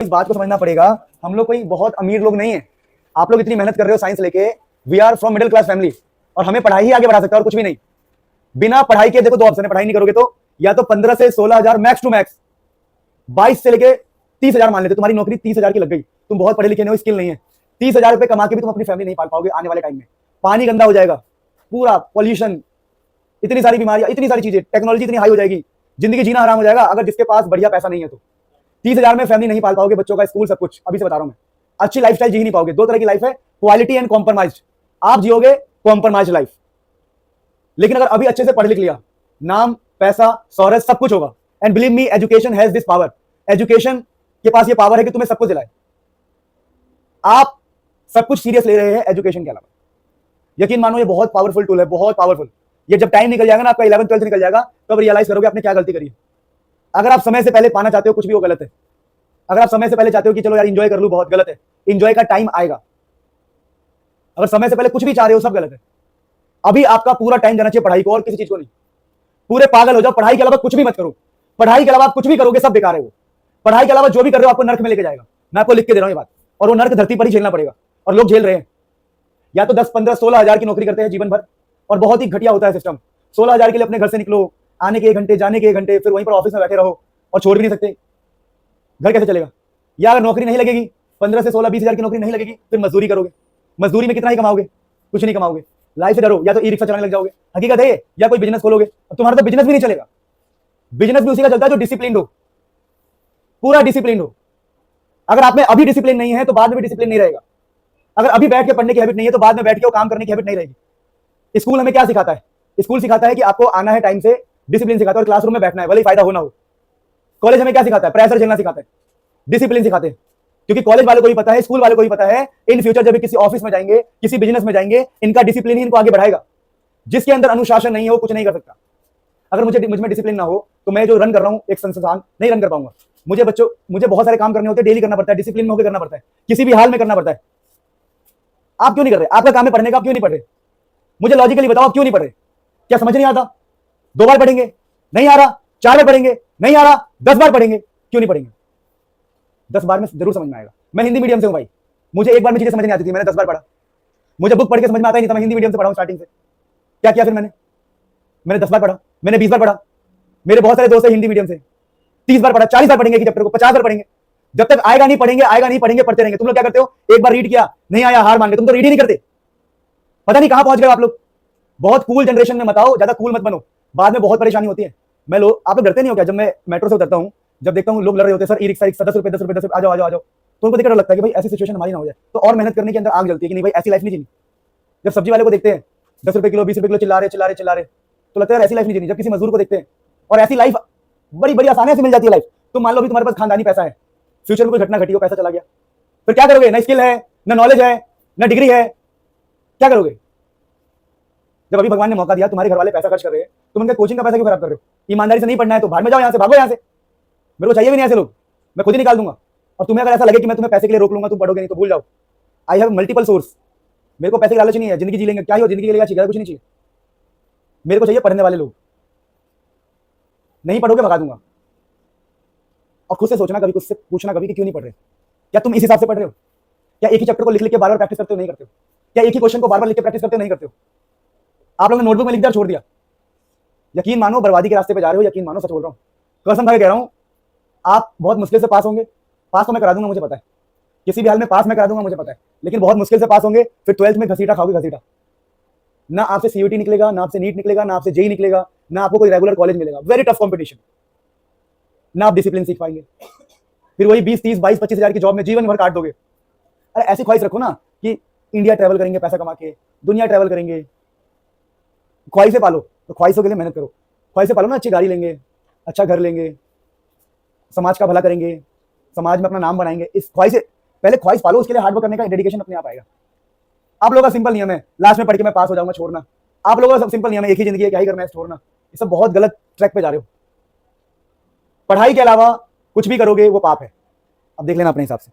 इस बात को समझना पड़ेगा, हम लोग कोई बहुत अमीर लोग नहीं है। आप लोग इतनी मेहनत कर रहे हो साइंस लेके, we are from middle class family, और हमें पढ़ाई ही आगे बढ़ा सकता है और कुछ भी नहीं। बिना पढ़ाई के देखो दो ऑप्शन है, पढ़ाई नहीं करोगे तो या तो 15 से 16,000 मैक्स टू मैक्स, 22 से लेके 30,000 मान लेते, तुम्हारी नौकरी 30,000 की लग गई, तुम बहुत पढ़े लिखे नहीं हो, स्किल नहीं है, 30,000 रुपए कमा के भी तुम अपनी फैमिली नहीं पाल पाओगे आने वाले टाइम में। पानी गंदा हो जाएगा, पूरा पॉल्यूशन, इतनी सारी बीमारियां, इतनी सारी चीजें, टेक्नोलॉजी इतनी हाई हो जाएगी, जिंदगी जीना हराम हो जाएगा अगर जिसके पास बढ़िया पैसा नहीं है तो। 30,000 में फैमिली नहीं पाल पाओगे, बच्चों का स्कूल सब कुछ, अभी से बता रहा हूं मैं। अच्छी लाइफस्टाइल जी ही नहीं पाओगे। दो तरह की लाइफ है, क्वालिटी एंड कॉम्प्रोमाइज। आप जियोगे कॉम्प्रोमाइज लाइफ, लेकिन अगर अभी अच्छे से पढ़ लिख लिया, नाम पैसा शौहरत सब कुछ होगा। And believe me, education has this power. Education के पास ये पावर है कि तुम्हें सब कुछ दिलाए। आप सब कुछ सीरियस ले रहे हैं एजुकेशन के अलावा, यकीन मानो ये बहुत पावरफुल टूल है, बहुत पावरफुल। ये जब टाइम निकल जाएगा ना, आपका 11th 12th निकल जाएगा, तब रियलाइज करोगे आपने क्या गलती करी है। अगर आप समय से पहले पाना चाहते हो कुछ भी, वो गलत है। अगर आप समय से पहले चाहते हो कि चलो यार इंजॉय कर लूं, बहुत गलत है। इंजॉय का टाइम आएगा। अगर समय से पहले कुछ भी चाह रहे हो, सब गलत है। अभी आपका पूरा टाइम जाना चाहिए पढ़ाई को और किसी चीज को नहीं। पूरे पागल हो जाओ, पढ़ाई के अलावा कुछ भी मत करो। पढ़ाई के अलावा आप कुछ भी करोगे सब बेकार है। वो पढ़ाई के अलावा जो भी कर रहे हो आपको नर्क में लेके जाएगा। मैं आपको लिख के दे रहा हूं ये बात, और वो नर्क धरती पर ही झेलना पड़ेगा, और लोग झेल रहे हैं। या तो 10 15 16,000 की नौकरी करते हैं जीवन भर, और बहुत ही घटिया होता है सिस्टम। 16,000 के लिए अपने घर से निकलो, आने के 1 घंटे, जाने के 1 घंटे, फिर वहीं पर ऑफिस में बैठे रहो और छोड़ भी नहीं सकते। घर कैसे चलेगा? या अगर नौकरी नहीं लगेगी, 15 से 16 20,000 की नौकरी नहीं लगेगी, फिर मजदूरी करोगे। मजदूरी में कितना ही कमाओगे? कुछ नहीं कमाओगे। लाइफ से डरो, या तो ई रिक्शा चलाने लग जाओगे, हकीकत है ये, या कोई बिजनेस खोलोगे। अब तुम्हारा तो बिजनेस भी नहीं चलेगा। बिजनेस भी उसी का चलता है जो डिसिप्लिन हो, पूरा डिसिप्लिन हो। अगर आप में अभी डिसिप्लिन नहीं है तो बाद में भी डिसिप्लिन नहीं रहेगा। अगर अभी बैठ के पढ़ने की हैबिट नहीं है तो बाद में बैठ के वो काम करने की हैबिट नहीं रहेगी। स्कूल हमें क्या सिखाता है? स्कूल सिखाता है कि आपको आना है टाइम से, डिसिप्लिन सिखाता है, और क्लासरूम में बैठना है, भले ही फायदा हो ना हो। कॉलेज हमें क्या सिखाता है? प्रेशर झेलना सिखाता है, डिसिप्लिन सिखाते हैं। क्योंकि कॉलेज वालों को भी पता है, स्कूल वालों को भी पता है, इन फ्यूचर जब किसी ऑफिस में जाएंगे, किसी बिजनेस में जाएंगे, इनका डिसिप्लिन ही इनको आगे बढ़ाएगा। जिसके अंदर अनुशासन नहीं है वो कुछ नहीं कर सकता। अगर मुझे मुझ में डिसिप्लिन ना हो तो मैं जो रन कर रहा हूँ एक संस्थान, नहीं रन कर पाऊंगा। मुझे बहुत सारे काम करने होते हैं, डेली करना पड़ता है, डिसिप्लिन में होकर करना पड़ता है, किसी भी हाल में करना पड़ता है। आप क्यों नहीं कर रहे? आपका काम है पढ़ने का, आप क्यों नहीं पढ़ रहे? मुझे लॉजिकली बताओ, आप क्यों नहीं पढ़ रहे? क्या समझ नहीं आता? 2 बार पढ़ेंगे, नहीं आ रहा, 4 बार पढ़ेंगे, नहीं आ रहा, 10 बार पढ़ेंगे, क्यों नहीं पढ़ेंगे? 10 बार में जरूर समझ में आएगा। मैं हिंदी मीडियम से हूं भाई, मुझे एक बार में चीजें समझ नहीं आती थी, मैंने 10 बार पढ़ा। मुझे बुक पढ़ के समझ में आता ही नहीं था, मैं हिंदी मीडियम से पढ़ा हूं स्टार्टिंग से। क्या किया फिर मैंने 10 बार पढ़ा, मैंने 20 बार पढ़ा। मेरे बहुत सारे दोस्त हैं हिंदी मीडियम से, 30 बार पढ़ा, 40 बार पढ़ेंगे कि चैप्टर को 50 बार पढ़ेंगे। जब तक आएगा नहीं पढ़ेंगे, आएगा नहीं पढ़ेंगे, पढ़ते रहेंगे। तुम लोग क्या करते हो? एक बार रीड किया, नहीं आया, हार मान गए। तुम तो रीड ही नहीं करते, पता नहीं कहां पहुंच गए आप लोग। बहुत कूल जनरेशन में मत आओ, ज्यादा कूल मत बनो, बाद में बहुत परेशानी होती है। आप लोग डरते नहीं हो क्या? जब मैं मेट्रो से उतरता हूं, जब देखता हूं लोग लड़ रहे होते हैं, सर ई रिक्शा 10 रुपए 10 रुपए 10 रुपए, आ जाओ आ जाओ आ जाओ, तो उनको देखकर लगता है कि भाई ऐसी सिचुएशन हमारी ना हो जाए। तो और मेहनत करने के अंदर आग जलती है कि नहीं भाई ऐसी लाइफ नहीं जीनी। जब सब्जी वाले को देखते हैं 10 रुपए किलो 20 रुपए किलो चिल्ला रहे, तो लगता है ऐसी लाइफ नहीं जीनी। जब किसी मजदूर को देखते हैं, और ऐसी लाइफ बड़ी बड़ी आसानी से मिल जाती है लाइफ। तो मान लो भी तुम्हारे पास खानदानी पैसा है, फ्यूचर में कोई घटना घटी हो, पैसा चला गया, फिर क्या करोगे? ना स्किल है, ना नॉलेज है, ना डिग्री है, क्या करोगे? जब अभी भगवान ने मौका दिया, तुम्हारे घर वाले पैसा खर्च कर रहे हैं, तुम उनके कोचिंग का पैसा क्यों खराब कर रहे हो? ईमानदारी से नहीं पढ़ना है तो बाहर में जाओ, यहां से भागो, यहां से। मेरे को चाहिए भी नहीं ऐसे लोग, मैं खुद ही निकाल दूंगा। और तुम्हें अगर ऐसा लगे कि मैं तुम्हें पैसे के लिए रोक लूंगा, तुम पढ़ोगे नहीं, तो भूल जाओ। I have multiple source. मेरे को पैसे की लालच नहीं है, जिंदगी जी लेंगे, क्या ही हो जिंदगी के लिए, चाहिए कुछ नहीं चाहिए। मेरे को चाहिए पढ़ने वाले लोग। नहीं पढ़ोगे भगा दूंगा। और खुद से सोचना, कभी खुद से पूछना कभी कि क्यों नहीं पढ़ रहे? क्या तुम इस हिसाब से पढ़ रहे हो? क्या एक ही चैप्टर को लिख लिख के बार बार प्रैक्टिस करते हो? नहीं करते हो। क्या एक ही क्वेश्चन को बार बार लिख के प्रैक्टिस करते हो? नहीं करते हो। आप लोगों ने नोटबुक में लिख दिया, छोड़ दिया। यकीन मानो बर्बादी के रास्ते पे जा रहे हो, यकीन मानो, सच बोल रहा हूं, कसम खा के कह रहा हूं। आप बहुत मुश्किल से पास होंगे, पास तो मैं करा दूंगा, मुझे पता है, किसी भी हाल में पास मैं करा दूंगा, मुझे पता है, लेकिन बहुत मुश्किल से पास होंगे। फिर 12th में घसीटा खाओगे, घसीटा। ना आपसे सीयूटी निकलेगा, ना आपसे नीट निकलेगा, ना आपसे जेई निकलेगा, ना आपको कोई रेगुलर कॉलेज मिलेगा। Very tough competition. ना आप डिसिप्लिन सीख पाएंगे, फिर वही 20 30 22 25 हजार की जॉब में जीवन भर काट दोगे। अरे ऐसी ख्वाहिश रखो ना कि इंडिया ट्रैवल करेंगे पैसा कमा के, दुनिया ट्रैवल करेंगे। ख्वाहिशें पालो, तो ख्वाहिशों के लिए मेहनत करो। ख्वाहिशें पालो ना, अच्छी गाड़ी लेंगे, अच्छा घर लेंगे, समाज का भला करेंगे, समाज में अपना नाम बनाएंगे। इस ख्वाहिश पहले ख्वाहिश पालो, उसके लिए हार्ड वर्क करने का डेडिकेशन अपने आप आएगा। आप लोगों का सिंपल नियम है, लास्ट में पढ़ के मैं पास हो जाऊंगा, छोड़ना। आप लोगों का सब सिंपल नियम है, एक ही जिंदगी है, क्या ही करना है, छोड़ना। ये सब बहुत गलत ट्रैक पे जा रहे हो। पढ़ाई के अलावा कुछ भी करोगे वो पाप है। अब देख लेना अपने हिसाब से।